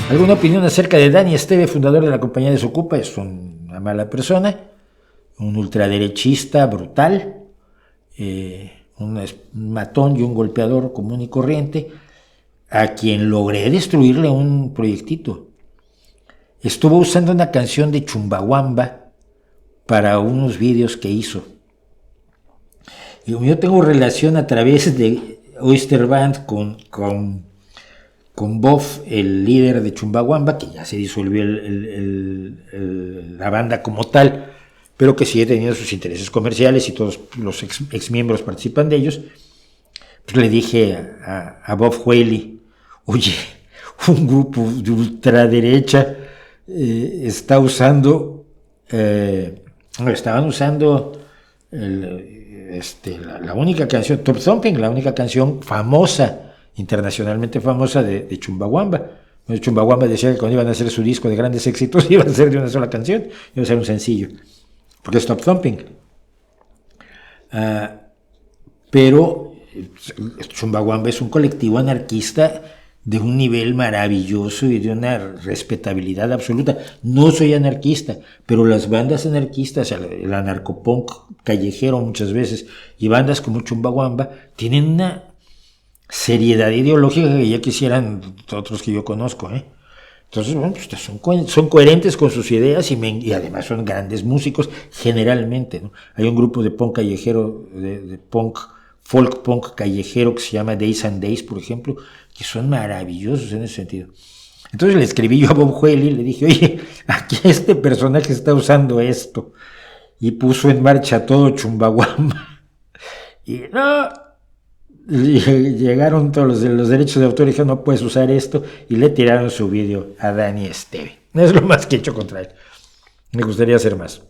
¿Alguna opinión acerca de Dani Esteve, fundador de la compañía Desocupa? Es una mala persona, un ultraderechista brutal, un matón y un golpeador común y corriente, a quien logré destruirle un proyectito. Estuvo usando una canción de Chumbawamba para unos vídeos que hizo. Yo tengo relación a través de Oyster Band con Bob, el líder de Chumbawamba, que ya se disolvió la banda como tal, pero que sigue teniendo sus intereses comerciales y todos los ex miembros participan de ellos. Pues le dije a Bob Whaley, oye, un grupo de ultraderecha está usando, estaban usando la única canción, Top Thumping, la única canción famosa, internacionalmente famosa de Chumbawamba. Chumbawamba decía que cuando iban a hacer su disco de grandes éxitos iba a ser de una sola canción, iba a ser un sencillo, porque es Top Thumping. Pero Chumbawamba es un colectivo anarquista de un nivel maravilloso y de una respetabilidad absoluta. No soy anarquista, pero las bandas anarquistas, el anarcopunk callejero muchas veces, y bandas como Chumbawamba, tienen una seriedad ideológica que ya quisieran otros que yo conozco, Entonces, bueno, pues son coherentes con sus ideas y además son grandes músicos, generalmente, ¿no? Hay un grupo de punk callejero, de punk, folk punk callejero que se llama Days and Days, por ejemplo, que son maravillosos en ese sentido. Entonces le escribí yo a Bob Whaley y le dije, oye, aquí este personaje está usando esto, y puso en marcha todo Chumbawamba, y no, llegaron todos los derechos de autor y dijeron, no puedes usar esto, y le tiraron su vídeo a Dani Esteve. Es lo más que he hecho contra él. Me gustaría hacer más.